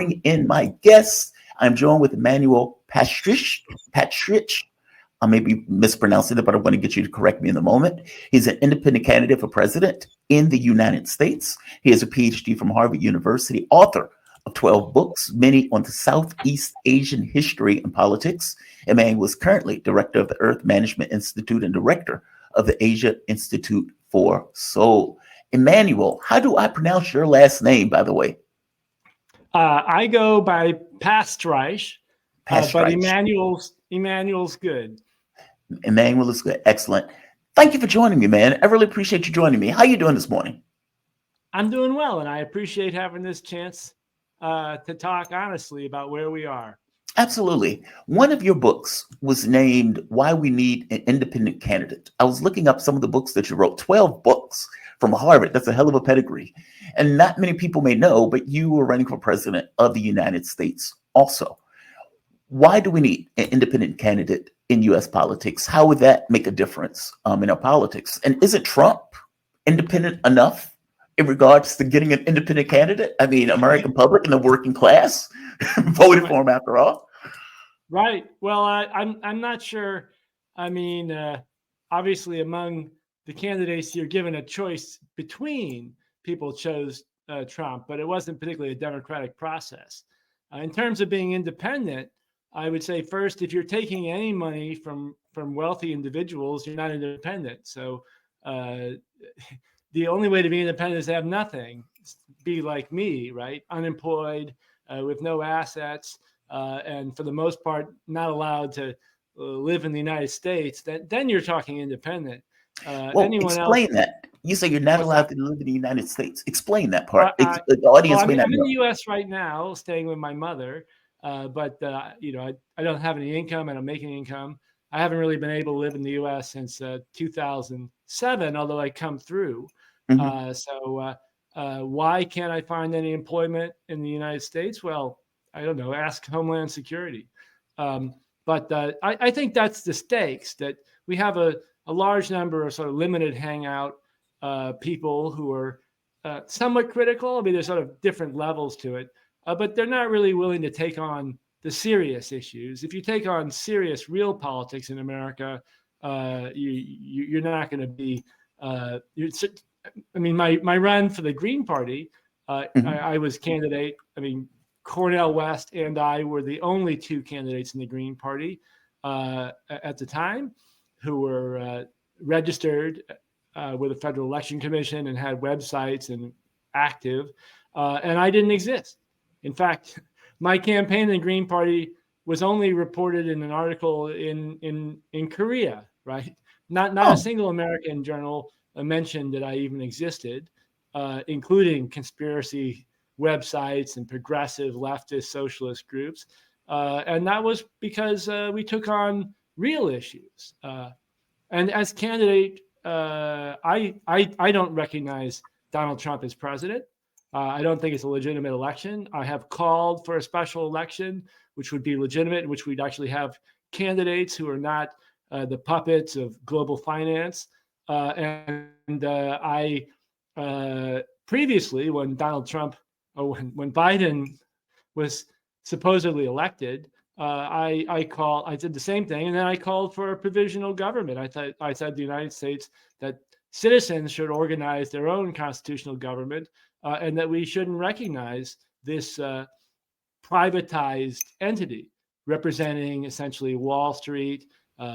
in my guests. I'm joined with Emmanuel Pastreich. I may be mispronouncing it, but I'm going to get you to correct me in a moment. He's an independent candidate for president in the United States. He has a PhD from Harvard University, author of 12 books, many on the Southeast Asian history and politics. Emmanuel is currently director of the Earth Management Institute and director of the Asia Institute for Seoul. Emmanuel, how do I pronounce your last name, by the way? I go by Pastreich, Pastreich. but Emmanuel's good. Emmanuel is good. Excellent. Thank you for joining me, man. I really appreciate you joining me. How are you doing this morning? I'm doing well, and I appreciate having this chance to talk honestly about where we are. Absolutely. One of your books was named Why We Need an Independent Candidate. I was looking up some of the books that you wrote, 12 books from Harvard. That's a hell of a pedigree. And not many people may know, but you were running for president of the United States also. Why do we need an independent candidate in U.S. politics? How would that make a difference in our politics? And isn't Trump independent enough in regards to getting an independent candidate? I mean, American public and the working class voted for him after all. Right. Well, I'm not sure. I mean, obviously, among the candidates, you're given a choice between. People chose Trump, but it wasn't particularly a democratic process. In terms of being independent, I would say first, if you're taking any money from wealthy individuals, you're not independent. So the only way to be independent is to have nothing, be like me, right? Unemployed, with no assets, and for the most part, not allowed to live in the United States. Then you're talking independent. Well, explain that. You say you're not allowed to live in the United States. Explain that part. The audience may not know. I'm in the U.S. right now, staying with my mother, but I don't have any income, and I'm making income. I haven't really been able to live in the U.S. since 2007, although I come through. Mm-hmm. Why can't I find any employment in the United States? Well, I don't know. Ask Homeland Security. But I think that's the stakes, that we have a large number of sort of limited hangout people who are somewhat critical. I mean, there's sort of different levels to it, but they're not really willing to take on the serious issues. If you take on serious, real politics in America, you're not going to be. I mean, my run for the Green Party, I was candidate. I mean, Cornel West and I were the only two candidates in the Green Party at the time who were registered with the Federal Election Commission and had websites and active, and I didn't exist. In fact, my campaign in the Green Party was only reported in an article in Korea, right? Not a single American journal mentioned that I even existed, including conspiracy websites and progressive leftist socialist groups. And that was because we took on real issues. And as candidate, I don't recognize Donald Trump as president. I don't think it's a legitimate election. I have called for a special election, which would be legitimate, in which we'd actually have candidates who are not the puppets of global finance. And I previously, when Donald Trump, or when Biden was supposedly elected, I did the same thing, and then I called for a provisional government. I said the United States that citizens should organize their own constitutional government, and that we shouldn't recognize this privatized entity representing essentially Wall Street,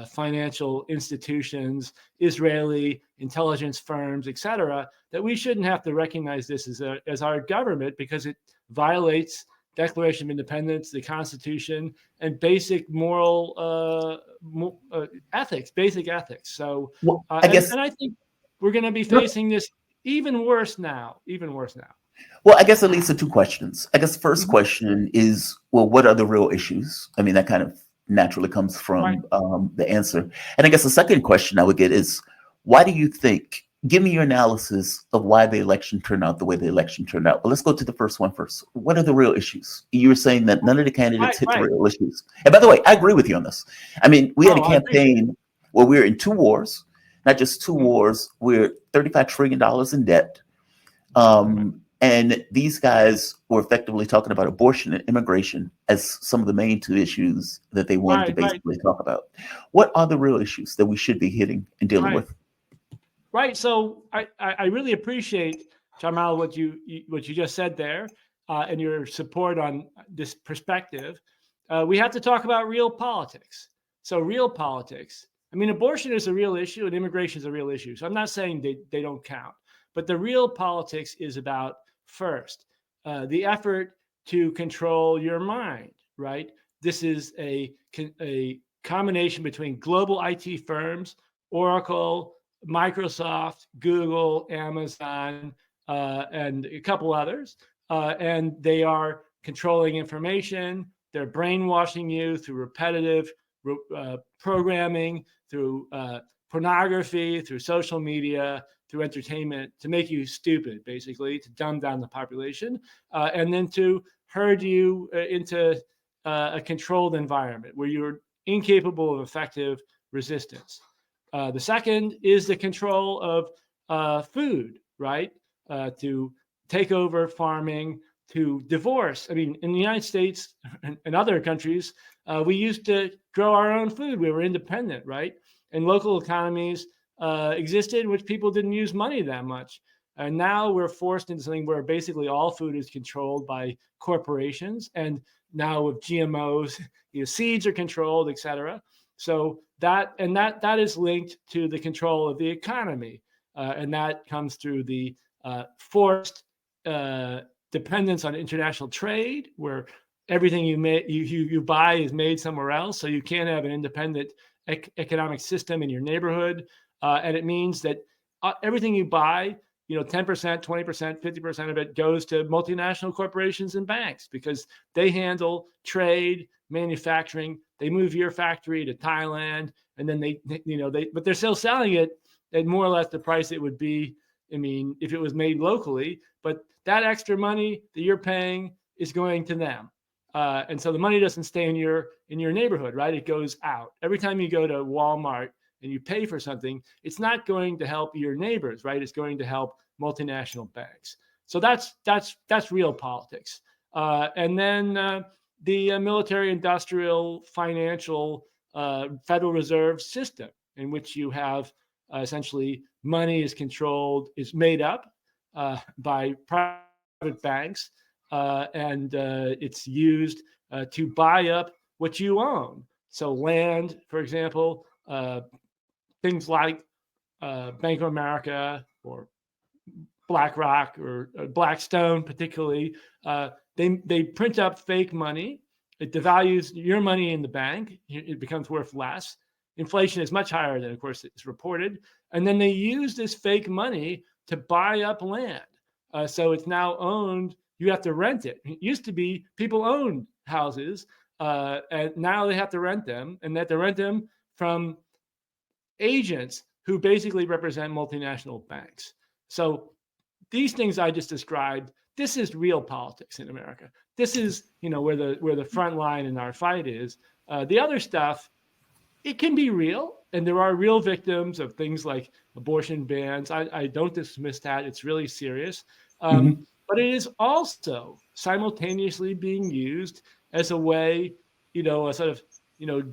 financial institutions, Israeli intelligence firms, et cetera, that we shouldn't have to recognize this as our government because it violates Declaration of Independence, the Constitution, and basic moral ethics, basic ethics. So, I think we're going to be facing this even worse now. Well, I guess it leads to two questions. I guess the first question is, well, what are the real issues? I mean, that kind of naturally comes from the answer. And I guess the second question I would get is, why do you think, give me your analysis of why the election turned out the way the election turned out. Well, let's go to the first one first. What are the real issues? You were saying that none of the candidates hit the real issues. And by the way, I agree with you on this. I mean, we had a campaign where we were in two wars, not just two wars. We're $35 trillion in debt. And these guys were effectively talking about abortion and immigration as some of the main two issues that they wanted to Right, basically talk about. What are the real issues that we should be hitting and dealing right, with? right. So I really appreciate, Jamarl, what you just said there, and your support on this perspective. We have to talk about real politics. So real politics. I mean, abortion is a real issue and immigration is a real issue. So I'm not saying they don't count, but the real politics is about first the effort to control your mind, right? This is a combination between global IT firms, Oracle, Microsoft, Google, Amazon, and a couple others. And they are controlling information. They're brainwashing you through repetitive programming, through pornography, through social media, through entertainment to make you stupid, basically, to dumb down the population, and then to herd you into a controlled environment where you're incapable of effective resistance. The second is the control of food, right? To take over farming, to divorce. I mean, in the United States and other countries, we used to grow our own food. We were independent, right? And local economies existed in which people didn't use money that much. And now we're forced into something where basically all food is controlled by corporations. And now with GMOs, seeds are controlled, et cetera. So that is linked to the control of the economy, and that comes through the forced dependence on international trade, where everything you buy is made somewhere else, so you can't have an independent economic system in your neighborhood, and it means that everything you buy, 10%, 20%, 50% of it goes to multinational corporations and banks because they handle trade, manufacturing. They move your factory to Thailand, and then but they're still selling it at more or less the price it would be. I mean, if it was made locally, but that extra money that you're paying is going to them. And so the money doesn't stay in your neighborhood, right? It goes out. Every time you go to Walmart and you pay for something, it's not going to help your neighbors, right? It's going to help multinational banks. So that's real politics. And then the military, industrial, financial, Federal Reserve system, in which you have essentially money is made up by private banks, and it's used to buy up what you own. So land, for example, things like Bank of America or BlackRock or Blackstone, particularly, they print up fake money. It devalues your money in the bank. It becomes worth less. Inflation is much higher than, of course, it's reported. And then they use this fake money to buy up land. So it's now owned. You have to rent it. It used to be people owned houses, and now they have to rent them, and they have to rent them from agents who basically represent multinational banks. So these things I just described, this is real politics in America. This is, where the front line in our fight is. The other stuff, it can be real, and there are real victims of things like abortion bans. I don't dismiss that. It's really serious. But it is also simultaneously being used as a way, a sort of,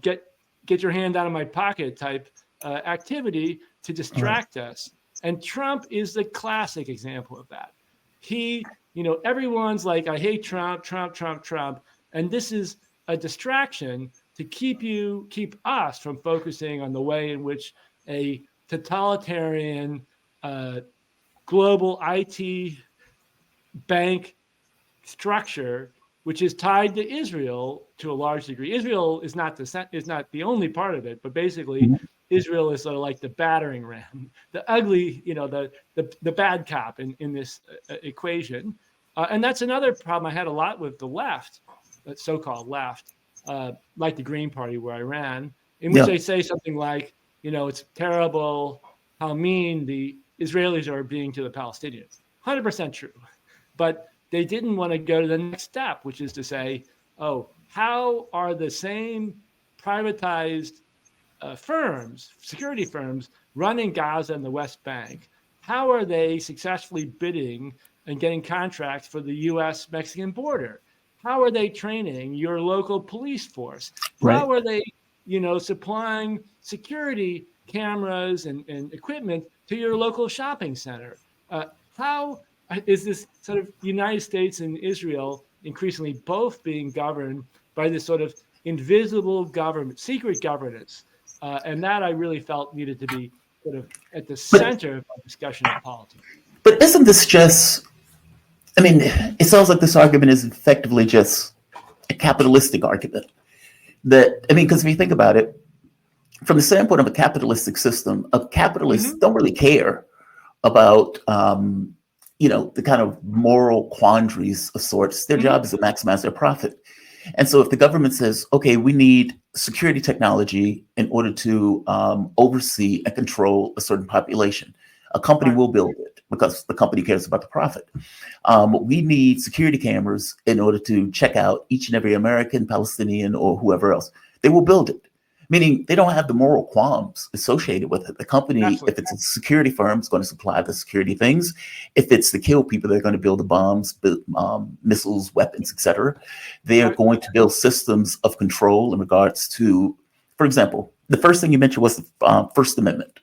get your hand out of my pocket type activity to distract us. And Trump is the classic example of that. He, everyone's like, I hate Trump, Trump, Trump, Trump. And this is a distraction to keep us from focusing on the way in which a totalitarian global IT bank structure, which is tied to Israel to a large degree. Israel is not the only part of it, but basically Israel is sort of like the battering ram, the ugly, the bad cop in this equation. And that's another problem I had a lot with the left, the so-called left, like the Green Party where I ran, in which they say something like, it's terrible how mean the Israelis are being to the Palestinians. 100% true. But they didn't want to go to the next step, which is to say, how are the same privatized security firms running Gaza and the West Bank, how are they successfully bidding and getting contracts for the U.S.-Mexican border? How are they training your local police force? Right. How are they, supplying security cameras and equipment to your local shopping center? How is this sort of United States and Israel increasingly both being governed by this sort of invisible government, secret governance? And that I really felt needed to be sort of at the center of our discussion of politics. But isn't this just, I mean, it sounds like this argument is effectively just a capitalistic argument. Because if you think about it, from the standpoint of a capitalistic system, capitalists don't really care about, the kind of moral quandaries of sorts. Their job is to maximize their profit. And so if the government says, okay, we need security technology in order to oversee and control a certain population, a company will build it because the company cares about the profit. We need security cameras in order to check out each and every American, Palestinian, or whoever else. They will build it. Meaning they don't have the moral qualms associated with it. The company, if it's a security firm, is going to supply the security things. If it's to kill people, they're going to build the bombs, missiles, weapons, etc. They are going to build systems of control in regards to, for example, the first thing you mentioned was the First Amendment,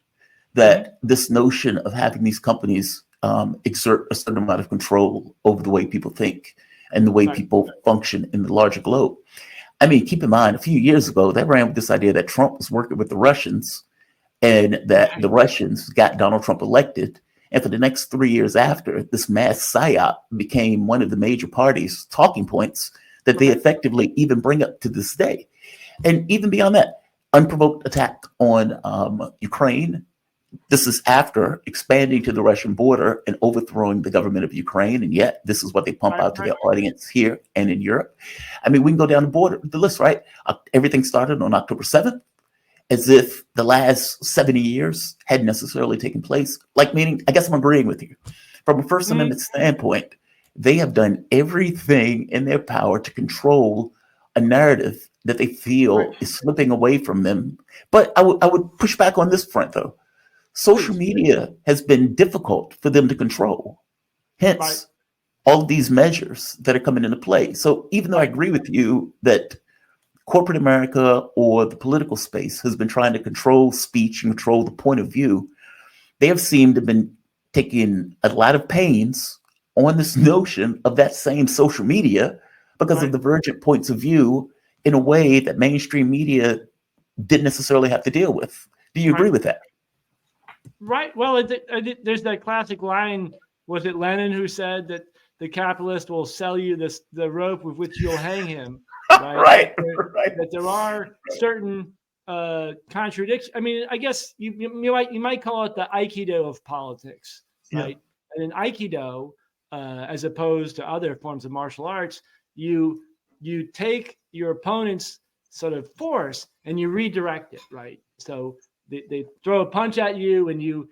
that this notion of having these companies exert a certain amount of control over the way people think and the way people function in the larger globe. I mean, keep in mind, a few years ago, they ran with this idea that Trump was working with the Russians and that the Russians got Donald Trump elected. And for the next 3 years after, this mass psyop became one of the major parties' talking points that they effectively even bring up to this day. And even beyond that, unprovoked attack on Ukraine. This is after expanding to the Russian border and overthrowing the government of Ukraine. And yet this is what they pump out to their audience here and in Europe. I mean, we can go down the list, right? Everything started on October 7th, as if the last 70 years hadn't necessarily taken place. Meaning, I guess I'm agreeing with you. From a First Amendment standpoint, they have done everything in their power to control a narrative that they feel is slipping away from them. But I would push back on this front, though. Social media has been difficult for them to control. Hence, all of these measures that are coming into play. So even though I agree with you that corporate America or the political space has been trying to control speech and control the point of view, they have seemed to have been taking a lot of pains on this notion of that same social media because of divergent points of view in a way that mainstream media didn't necessarily have to deal with. Do you agree with that? Right. Well, there's that classic line. Was it Lenin who said that the capitalist will sell you the rope with which you'll hang him? Right. That there are certain contradictions. I mean, I guess you might call it the Aikido of politics, right? And in Aikido, as opposed to other forms of martial arts, you take your opponent's sort of force and you redirect it, right? So they throw a punch at you, and you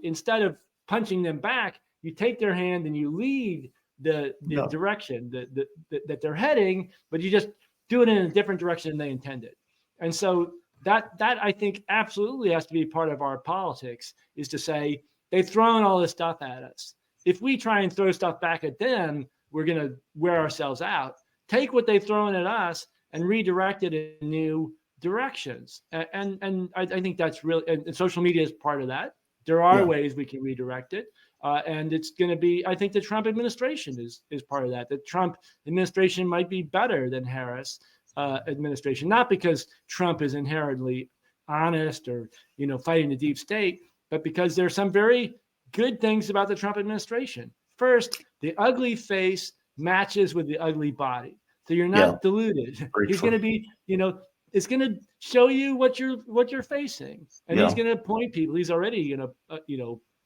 instead of punching them back, you take their hand and you lead the direction that they're heading, but you just do it in a different direction than they intended. And so that I think absolutely has to be part of our politics, is to say they've thrown all this stuff at us. If we try and throw stuff back at them, we're going to wear ourselves out. Take what they've thrown at us and redirect it in new directions. And I think that's really, and social media is part of that. There are ways we can redirect it. And it's going to be, I think the Trump administration is part of that. The Trump administration might be better than Harris administration, not because Trump is inherently honest or, fighting the deep state, but because there's some very good things about the Trump administration. First, the ugly face matches with the ugly body. So you're not deluded. He's going to be, it's going to show you what you're facing, and he's going to appoint people. He's already,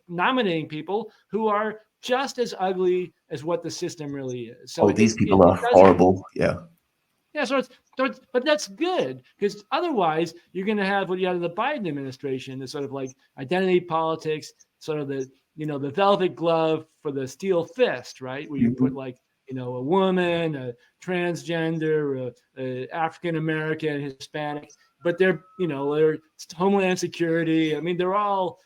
nominating people who are just as ugly as what the system really is. So these people are horrible. Yeah. So but that's good, because otherwise you're going to have what you had in the Biden administration, the sort of like identity politics, sort of the velvet glove for the steel fist, right? Where you put like, a woman, a transgender, a African American, Hispanic, but they're Homeland Security. I mean, they're all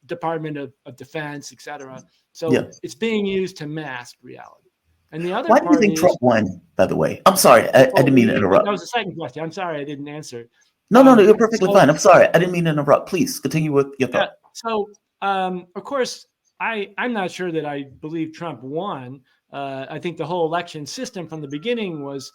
Department of Defense, et cetera. So Yeah. it's being used to mask reality. And the other Why do you part think is, Trump won, by the way? I'm sorry. I didn't mean to interrupt. that was the second question. I'm sorry I didn't answer. No, you're perfectly So, fine. I'm sorry. I didn't mean to interrupt. Please continue with your yeah. thought. So, of course, I'm not sure that I believe Trump won. I think the whole election system from the beginning was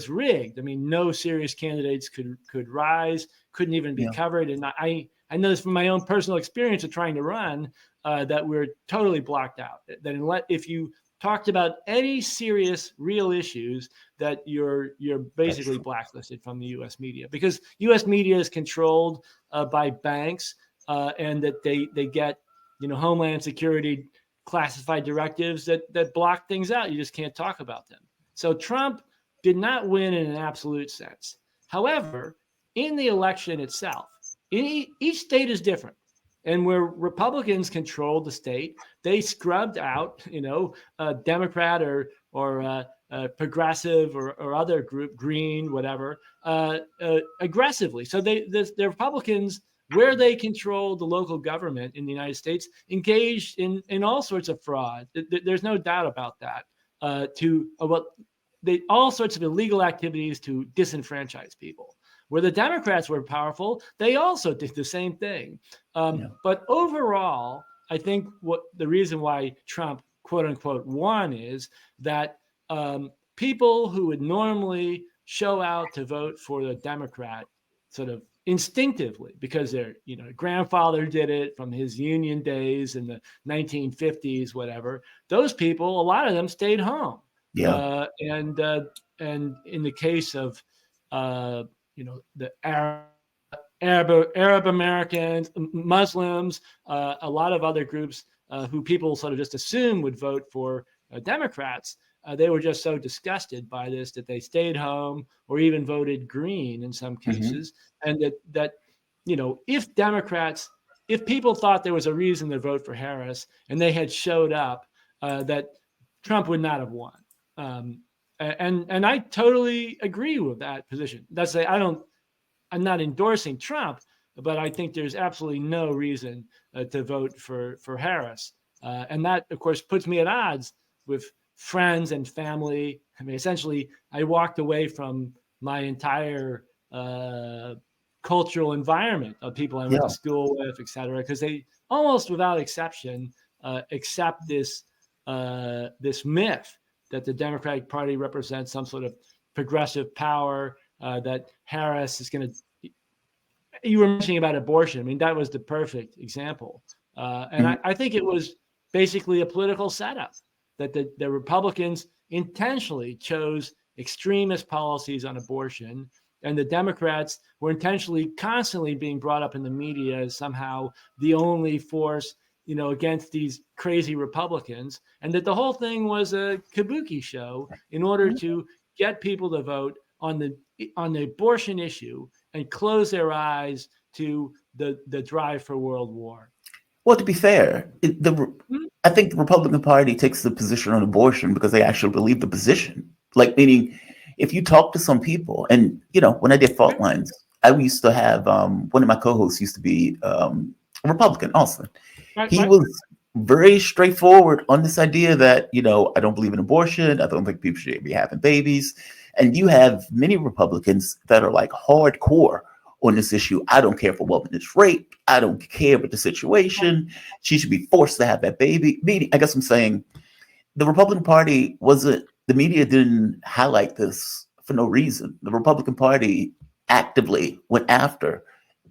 rigged. I mean, no serious candidates could rise, couldn't even be Yeah. covered. And I know this from my own personal experience of trying to run, that we're totally blocked out. That if you talked about any serious, real issues, that you're basically blacklisted from the U.S. media, because U.S. media is controlled by banks, and that they get Homeland Security classified directives that block things out. You just can't talk about them. So Trump did not win in an absolute sense. However, in the election itself, each state is different. And where Republicans controlled the state, they scrubbed out, a Democrat or progressive or other group, Green, whatever, aggressively. So the Republicans, where they controlled the local government in the United States, engaged in all sorts of fraud. There's no doubt about that. All sorts of illegal activities to disenfranchise people. Where the Democrats were powerful, they also did the same thing. But overall, I think the reason why Trump, quote unquote, won is that people who would normally show out to vote for the Democrat sort of instinctively, because their grandfather did it from his union days in the 1950s, whatever, those people, a lot of them stayed home. Yeah. And in the case of the Arab Americans, Muslims, a lot of other groups who people sort of just assume would vote for Democrats, they were just so disgusted by this that they stayed home or even voted Green in some cases. And that if people thought there was a reason to vote for Harris and they had showed up, that Trump would not have won. And I totally agree with that position. I'm not endorsing Trump, but I think there's absolutely no reason to vote for Harris. And that, of course, puts me at odds with friends and family. I mean, essentially, I walked away from my entire cultural environment of people I went to school with, et cetera, because they almost without exception accept this myth that the Democratic Party represents some sort of progressive power, that Harris is going to. You were mentioning about abortion. I mean, that was the perfect example. And I think it was basically a political setup that the Republicans intentionally chose extremist policies on abortion, and the Democrats were intentionally constantly being brought up in the media as somehow the only force against these crazy Republicans, and that the whole thing was a kabuki show in order to get people to vote on the abortion issue and close their eyes to the drive for world war. Well, to be fair, I think the Republican Party takes the position on abortion because they actually believe the position. Like, meaning, if you talk to some people, and when I did Fault Lines, I used to have one of my co-hosts used to be a Republican, Austin. He was very straightforward on this idea that, I don't believe in abortion. I don't think people should be having babies. And you have many Republicans that are like hardcore on this issue. I don't care if a woman is raped. I don't care about the situation. She should be forced to have that baby. Meaning, I guess I'm saying the Republican Party the media didn't highlight this for no reason. The Republican Party actively went after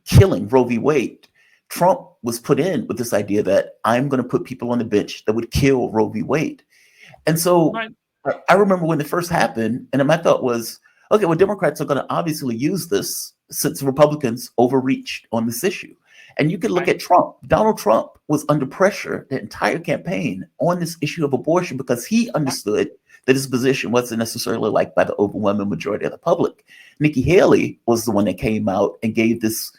killing Roe v. Wade. Trump was put in with this idea that I'm going to put people on the bench that would kill Roe v. Wade. And so I remember when it first happened, and my thought was, okay, well, Democrats are going to obviously use this since Republicans overreached on this issue. And you can look at Trump. Donald Trump was under pressure the entire campaign on this issue of abortion because he understood that his position wasn't necessarily liked by the overwhelming majority of the public. Nikki Haley was the one that came out and gave this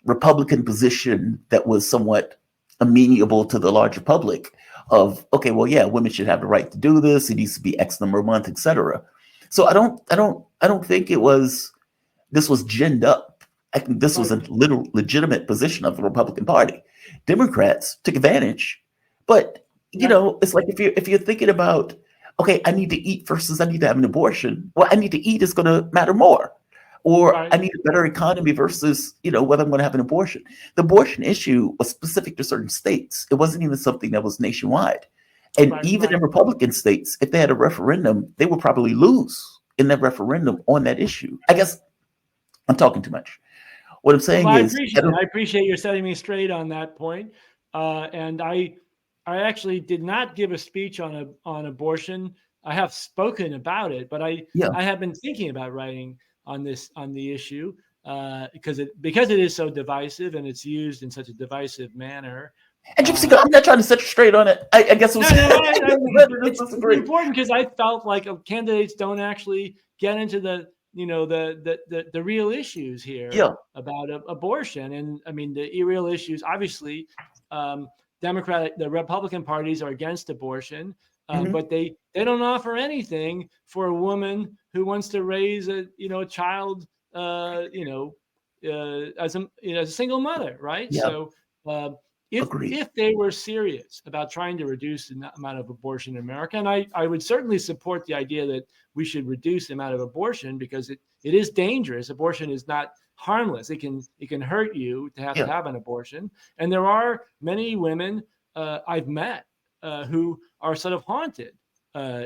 Republican position that was somewhat amenable to the larger public of, okay, well, yeah, women should have the right to do this. It needs to be X number of months, etc. So I don't think this was ginned up. I think this was a little legitimate position of the Republican Party. Democrats took advantage, but it's like if you're thinking about, okay, I need to eat versus I need to have an abortion. Well, I need to eat is going to matter more, or I need a better economy versus whether I'm going to have an abortion. The abortion issue was specific to certain states. It wasn't even something that was nationwide. And even in Republican states, if they had a referendum, they would probably lose in that referendum on that issue. I guess I'm talking too much. What I'm saying is, I appreciate you setting me straight on that point. And I actually did not give a speech on abortion. I have spoken about it, but I have been thinking about writing on the issue because it is so divisive and it's used in such a divisive manner. And Gypsy, I'm not trying to set you straight on it. I guess it was it's important because I felt like candidates don't actually get into the real issues here about abortion. And I mean, the real issues, obviously, the Republican parties are against abortion, but they don't offer anything for a woman who wants to raise a child, as a single mother, right? Yeah. So if they were serious about trying to reduce the amount of abortion in America, and I would certainly support the idea that we should reduce the amount of abortion because it is dangerous. Abortion is not harmless. It can hurt you to have an abortion. And there are many women I've met who are sort of haunted,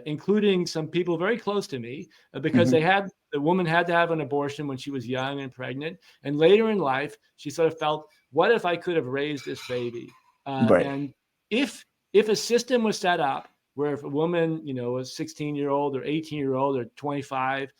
including some people very close to me, because the woman had to have an abortion when she was young and pregnant. And later in life, she sort of felt, what if I could have raised this baby? And if a system was set up where if a woman, a 16-year-old or 18-year-old or 25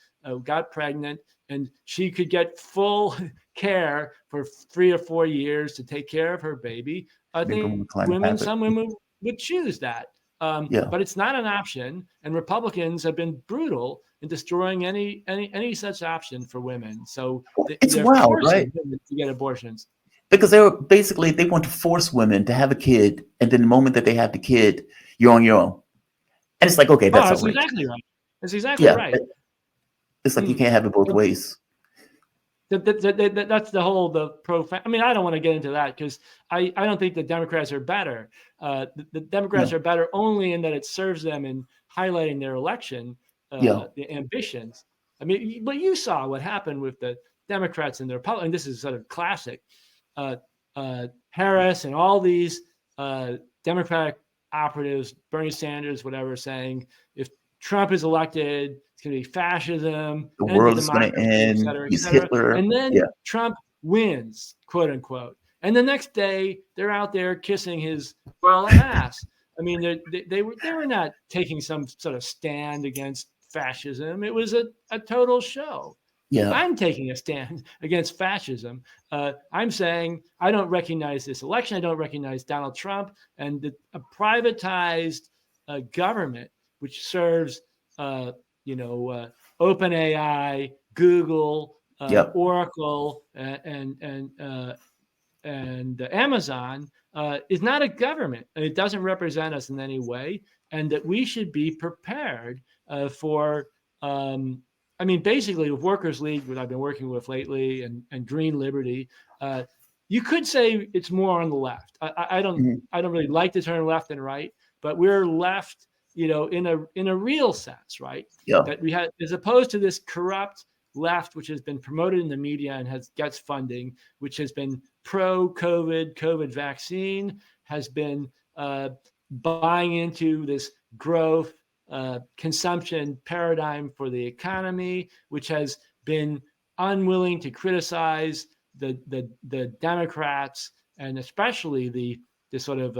got pregnant and she could get full care for 3 or 4 years to take care of her baby, I think some women would choose that. But it's not an option, and Republicans have been brutal in destroying any such option for women. So it's they're wild, forcing right? women to get abortions. Because they want to force women to have a kid, and then the moment that they have the kid, you're on your own. And it's like, okay, that's exactly right. That's exactly right. It's like you can't have it both ways. That's the I mean, I don't want to get into that because I don't think the Democrats are better. The Democrats are better only in that it serves them in highlighting their election the ambitions. I mean, but you saw what happened with the Democrats and the Republicans. And this is sort of classic. Harris and all these Democratic operatives, Bernie Sanders, whatever, saying if Trump is elected, it's going to be fascism. The world is going to end. He's Hitler. And then Trump wins, quote unquote. And the next day, they're out there kissing his royal ass. I mean, they were not taking some sort of stand against fascism. It was a total show. Yeah. I'm taking a stand against fascism. I'm saying I don't recognize this election. I don't recognize Donald Trump and a privatized government which serves, OpenAI, Google, Oracle, and Amazon is not a government, and it doesn't represent us in any way, and that we should be prepared for. I mean, basically, with Workers' League, what I've been working with lately, and Green Liberty, you could say it's more on the left. I don't really like the term left and right, but we're left, in a real sense, right? Yeah. That we had, as opposed to this corrupt left, which has been promoted in the media and gets funding, which has been pro-COVID vaccine, has been buying into this growth. Consumption paradigm for the economy, which has been unwilling to criticize the Democrats and especially the sort of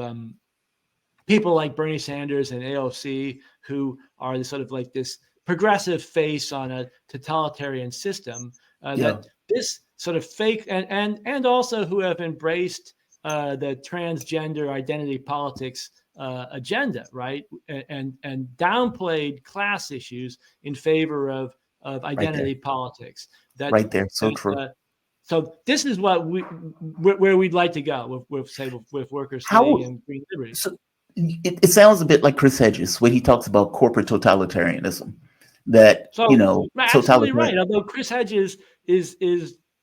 people like Bernie Sanders and AOC, who are the sort of like this progressive face on a totalitarian system. That this sort of fake and also who have embraced the transgender identity politics agenda, right, and downplayed class issues in favor of identity politics. That right there, so true. So this is what where we'd like to go with Workers' League and Green Liberty. So it sounds a bit like Chris Hedges when he talks about corporate totalitarianism. That absolutely right. Although Chris Hedges is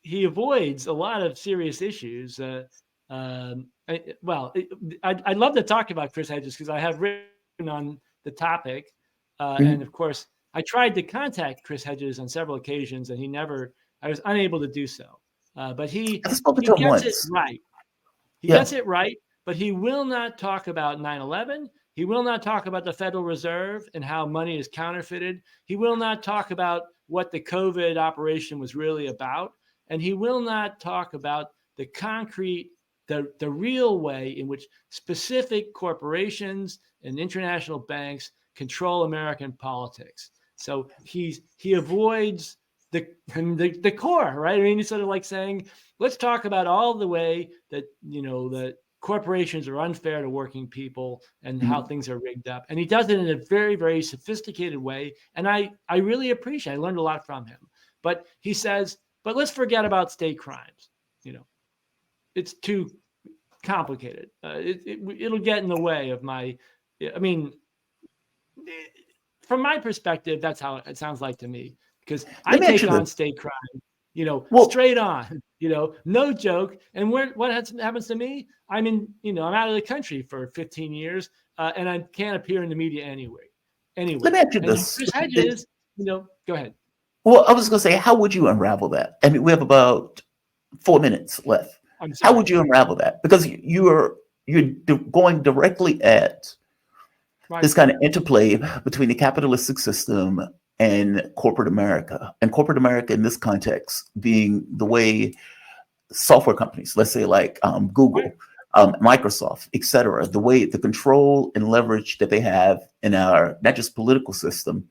he avoids a lot of serious issues. I'd love to talk about Chris Hedges because I have written on the topic. And of course, I tried to contact Chris Hedges on several occasions, and I was unable to do so. But he I've spoken to him gets it once. right. He Yeah. gets it right, but he will not talk about 9/11. He will not talk about the Federal Reserve and how money is counterfeited. He will not talk about what the COVID operation was really about. And he will not talk about the concrete, the real way in which specific corporations and international banks control American politics. So he avoids the core, right? I mean, it's sort of like saying, let's talk about all the way that, that corporations are unfair to working people and how things are rigged up. And he does it in a very, very sophisticated way. And I really appreciate it. I learned a lot from him. But he says, but let's forget about state crimes. It's too complicated. It'll get in the way of from my perspective, that's how it sounds like to me. Because I take on state crime, straight on, no joke. And what happens to me? I'm out of the country for 15 years, and I can't appear in the media anyway. Let me ask you this. Chris Hedges, go ahead. Well, I was going to say, how would you unravel that? I mean, we have about 4 minutes left. How would you unravel that? Because you're going directly at this kind of interplay between the capitalistic system and corporate America. And corporate America in this context being the way software companies, let's say like Google, Microsoft, et cetera, the way the control and leverage that they have in our, not just political system,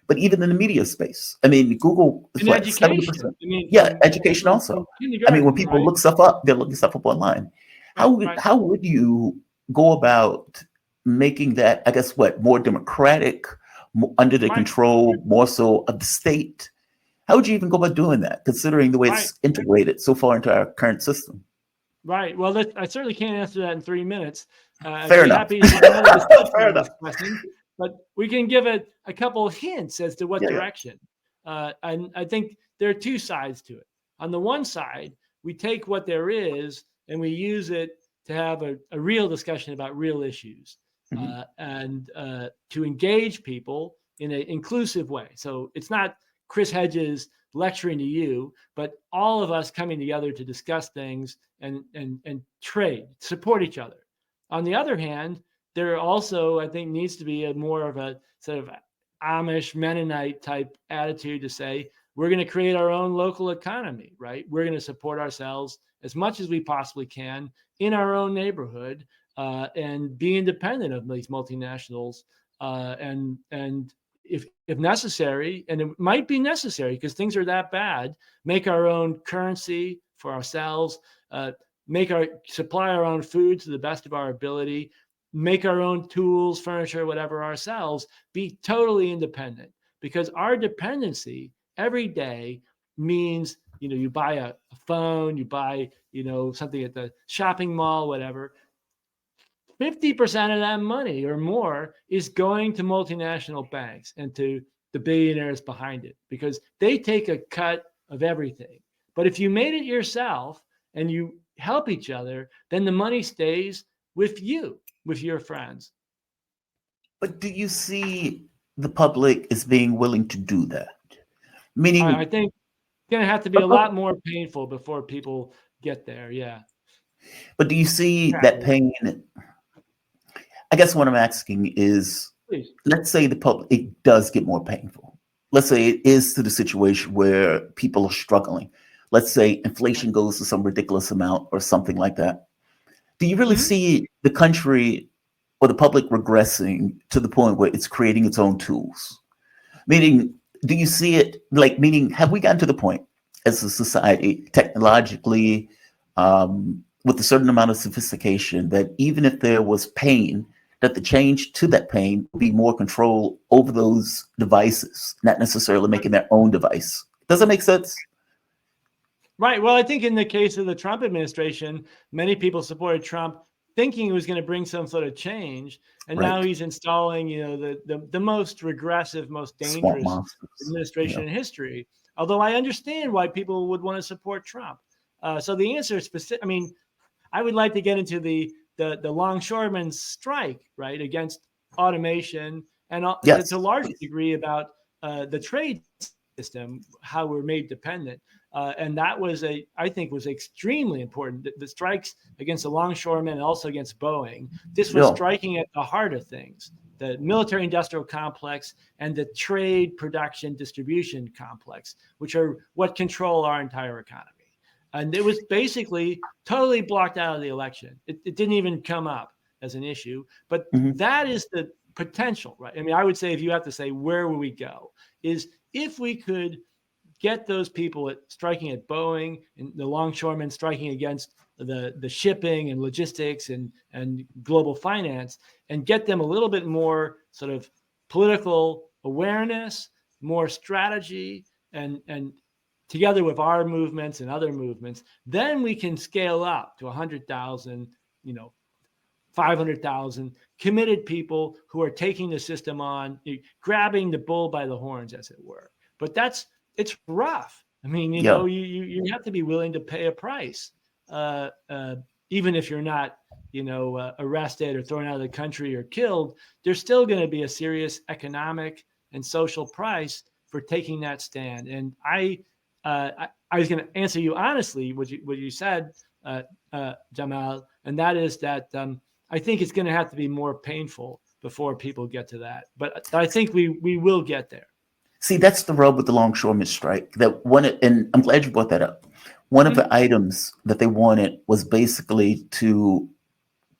but even in the media space. I mean, Google is what, 70%? Education also. I mean, when people look stuff up, they're looking stuff up online. How would you go about making that, I guess, more democratic, under the control more so of the state? How would you even go about doing that, considering the way it's integrated so far into our current system? Right. Well, I certainly can't answer that in 3 minutes. Fair enough. Fair enough. But we can give it a couple of hints as to what direction. And I think there are two sides to it. On the one side, we take what there is and we use it to have a real discussion about real issues and to engage people in an inclusive way. So it's not Chris Hedges lecturing to you, but all of us coming together to discuss things and trade, support each other. On the other hand, there also, I think, needs to be more of a sort of Amish Mennonite type attitude to say, we're going to create our own local economy, right? We're going to support ourselves as much as we possibly can in our own neighborhood and be independent of these multinationals. And if necessary, and it might be necessary because things are that bad, make our own currency for ourselves, supply our own food to the best of our ability, make our own tools, furniture, whatever ourselves, be totally independent. Because our dependency every day means, you buy a phone, you buy, something at the shopping mall, whatever. 50% of that money or more is going to multinational banks and to the billionaires behind it because they take a cut of everything. But if you made it yourself and you help each other, then the money stays with you, with your friends. But do you see the public as being willing to do that? Meaning, I think it's going to have to be a lot more painful before people get there. Yeah. But do you see that pain? I guess what I'm asking is, let's say it does get more painful. Let's say it is to the situation where people are struggling. Let's say inflation goes to some ridiculous amount or something like that. Do you really see the country or the public regressing to the point where it's creating its own tools? Meaning, do you see it meaning, have we gotten to the point as a society technologically with a certain amount of sophistication that even if there was pain, that the change to that pain would be more control over those devices, not necessarily making their own device? Does that make sense? Right. Well, I think in the case of the Trump administration, many people supported Trump thinking it was going to bring some sort of change, and now he's installing, the most regressive, most Swamp dangerous monsters. administration in history. Although I understand why people would want to support Trump. So the answer is specific. I mean, I would like to get into the Longshoremen Strike, right, against automation, and to a large degree about the trade system, how we're made dependent. And that was I think was extremely important. The strikes against the longshoremen and also against Boeing. This was striking at the heart of things, the military industrial complex and the trade production distribution complex, which are what control our entire economy. And it was basically totally blocked out of the election. It didn't even come up as an issue, but that is the potential, right? I mean, I would say, if you have to say, where will we go, is if we could get those people striking at Boeing and the longshoremen striking against the shipping and logistics and global finance, and get them a little bit more sort of political awareness, more strategy, and together with our movements and other movements, then we can scale up to 100,000, 500,000 committed people who are taking the system on, grabbing the bull by the horns, as it were. But it's rough. I mean, you have to be willing to pay a price, even if you're not, arrested or thrown out of the country or killed. There's still going to be a serious economic and social price for taking that stand. And I was going to answer you honestly what you said, Jamarl, and that is that I think it's going to have to be more painful before people get to that. But I think we will get there. See, that's the rub with the Longshoremen Strike. And I'm glad you brought that up. One of the items that they wanted was basically to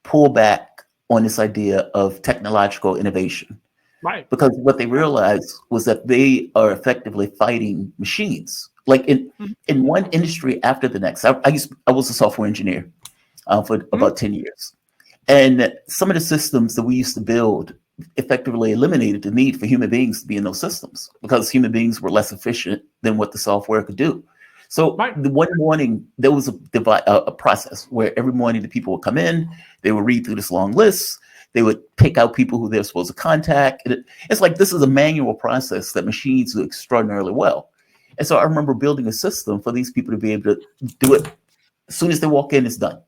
pull back on this idea of technological innovation. Right. Because what they realized was that they are effectively fighting machines. Like in one industry after the next. I was a software engineer for about 10 years. And some of the systems that we used to build effectively eliminated the need for human beings to be in those systems, because human beings were less efficient than what the software could do. So the one morning, there was a process where every morning the people would come in, they would read through this long list, they would pick out people who they're supposed to contact. It's like this is a manual process that machines do extraordinarily well. And so I remember building a system for these people to be able to do it as soon as they walk in, it's done.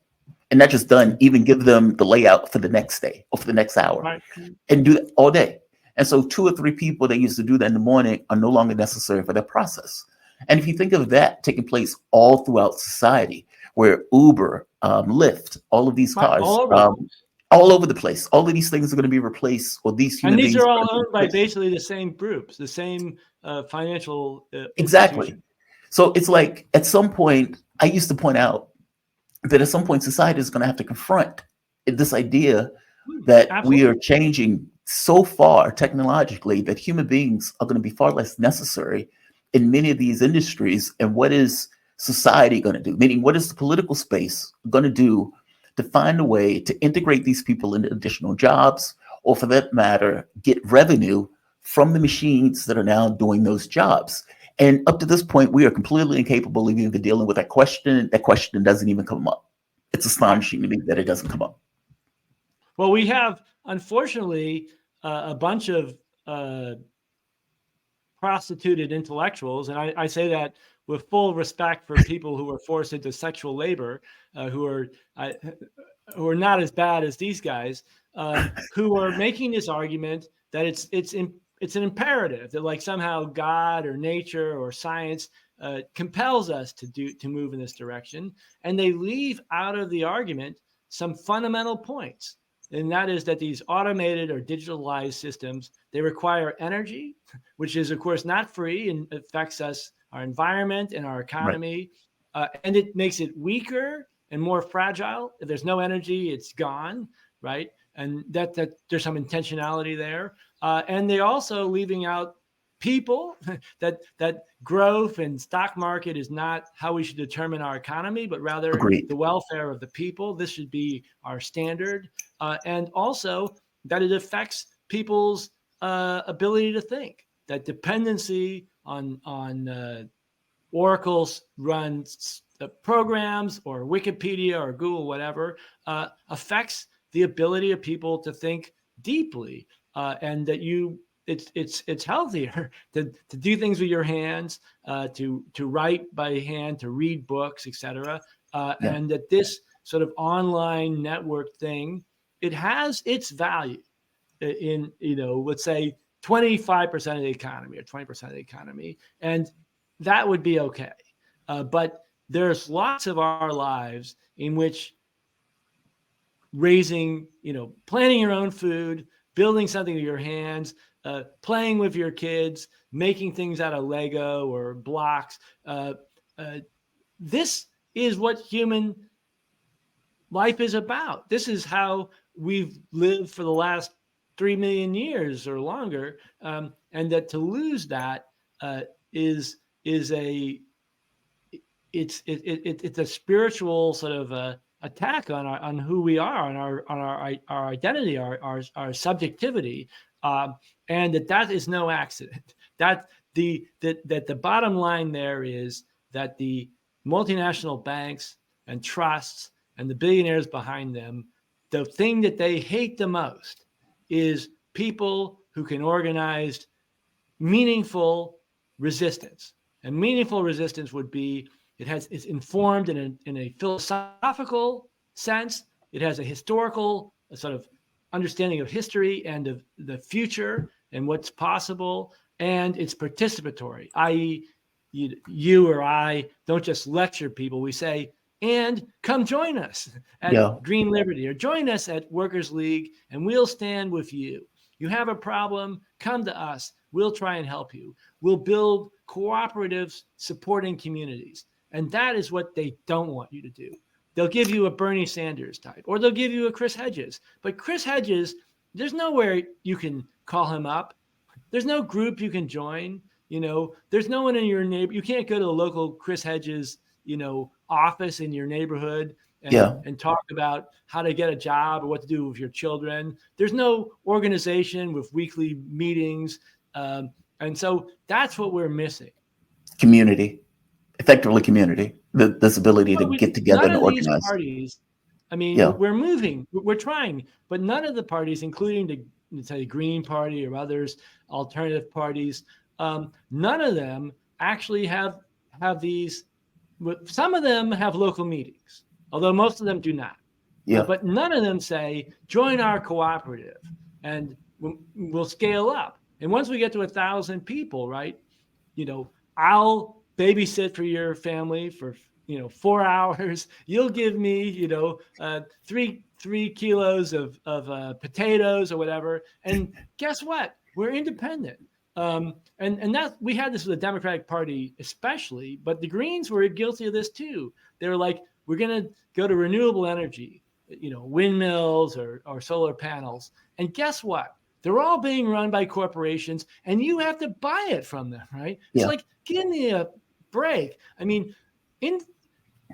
And not just done, even give them the layout for the next day or for the next hour, and do that all day. And so 2 or 3 people that used to do that in the morning are no longer necessary for that process. And if you think of that taking place all throughout society, where Uber, Lyft, all of these cars, all over the place, all of these things are going to be replaced, or these human beings. And these are all owned by basically the same groups, the same financial Exactly. So it's like, at some point, I used to point out that at some point society is going to have to confront this idea that we are changing so far technologically that human beings are going to be far less necessary in many of these industries. And what is society going to do? Meaning, what is the political space going to do to find a way to integrate these people into additional jobs, or for that matter, get revenue from the machines that are now doing those jobs? And up to this point, we are completely incapable of even dealing with that question. That question doesn't even come up. It's astonishing to me that it doesn't come up. Well, we have, unfortunately, a bunch of prostituted intellectuals, and I say that with full respect for people who are forced into sexual labor, who are not as bad as these guys, who are making this argument that it's an imperative, that like somehow God or nature or science compels us to move in this direction, and they leave out of the argument some fundamental points. And that is that these automated or digitalized systems, they require energy, which is, of course, not free and affects us, our environment and our economy. And it makes it weaker and more fragile. If there's no energy, it's gone, right? And that there's some intentionality there. And they're also leaving out people, that growth and stock market is not how we should determine our economy, but rather the welfare of the people. This should be our standard. And also that it affects people's ability to think, that dependency on Oracle runs programs, or Wikipedia or Google, whatever, affects the ability of people to think deeply, and that it's healthier to do things with your hands, to write by hand, to read books, etc. And that this sort of online network thing, it has its value in, let's say 25% of the economy or 20% of the economy, and that would be okay. But there's lots of our lives in which raising, planting your own food, building something with your hands, playing with your kids, making things out of Lego or blocks. This is what human life is about. This is how we've lived for the last 3 million years or longer. And that to lose that is a spiritual sort of attack on who we are, on our identity, our subjectivity, and that is no accident. That the bottom line there is that the multinational banks and trusts and the billionaires behind them, the thing that they hate the most is people who can organize meaningful resistance. And meaningful resistance would be, it's informed in a philosophical sense. It has a historical sort of understanding of history and of the future and what's possible. And it's participatory, i.e., you or I don't just lecture people. We say, and come join us at Green Liberty, or join us at Workers League, and we'll stand with you. You have a problem, come to us. We'll try and help you. We'll build cooperatives supporting communities. And that is what they don't want you to do. They'll give you a Bernie Sanders type, or they'll give you a Chris Hedges. But Chris Hedges, there's nowhere you can call him up. There's no group you can join. There's no one in your neighbor. You can't go to the local Chris Hedges, office in your neighborhood and talk about how to get a job or what to do with your children. There's no organization with weekly meetings. And so that's what we're missing. Community, effectively community, this ability to get together and organize. These parties, we're moving, we're trying, but none of the parties, including the Green Party or others, alternative parties, none of them actually have these. Some of them have local meetings, although most of them do not. But none of them say, join our cooperative and we'll scale up. And once we get to 1,000 people, right, I'll babysit for your family for, 4 hours. You'll give me, 3 kilos of potatoes or whatever. And guess what? We're independent. And that we had this with the Democratic Party especially, but the Greens were guilty of this too. They were like, we're going to go to renewable energy, windmills or solar panels. And guess what? They're all being run by corporations, and you have to buy it from them, right? It's like, give me a break. In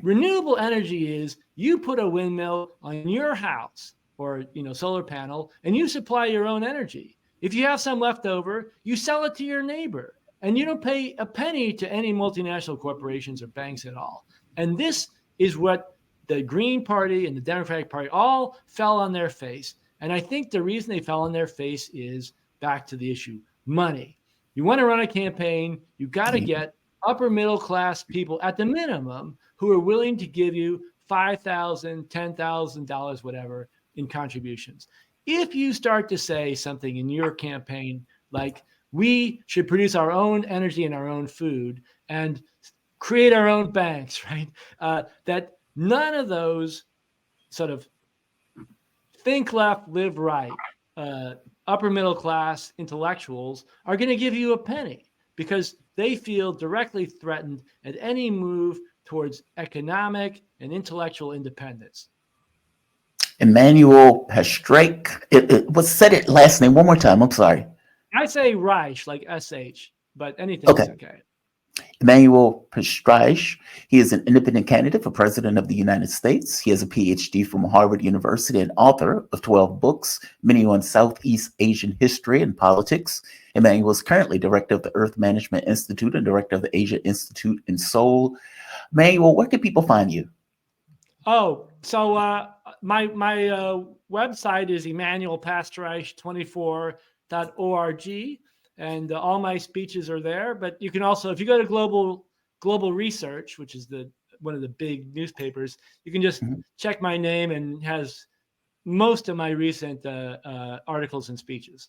renewable energy is you put a windmill on your house or, solar panel, and you supply your own energy. If you have some left over, you sell it to your neighbor, and you don't pay a penny to any multinational corporations or banks at all. And this is what the Green Party and the Democratic Party all fell on their face. And I think the reason they fell on their face is back to the issue, money. You want to run a campaign, you got to get upper middle class people at the minimum who are willing to give you $5,000, $10,000, whatever, in contributions. If you start to say something in your campaign like, we should produce our own energy and our own food and create our own banks, right? That none of those sort of think left, live right, upper middle class intellectuals are going to give you a penny because they feel directly threatened at any move towards economic and intellectual independence. Emmanuel Pastreich. What's said it last name one more time? I'm sorry. I say Reich, like SH, but anything is okay. Emmanuel Pastreich. He is an independent candidate for President of the United States. He has a PhD from Harvard University and author of 12 books, many on Southeast Asian history and politics. Emmanuel is currently director of the Earth Management Institute and director of the Asia Institute in Seoul. Emmanuel, where can people find you? Oh, so my website is emmanuelpastreich24.org, and all my speeches are there. But you can also, if you go to Global Research, which is one of the big newspapers, you can just check my name, and has most of my recent articles and speeches.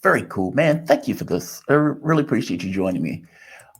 Very cool, man. Thank you for this. I really appreciate you joining me.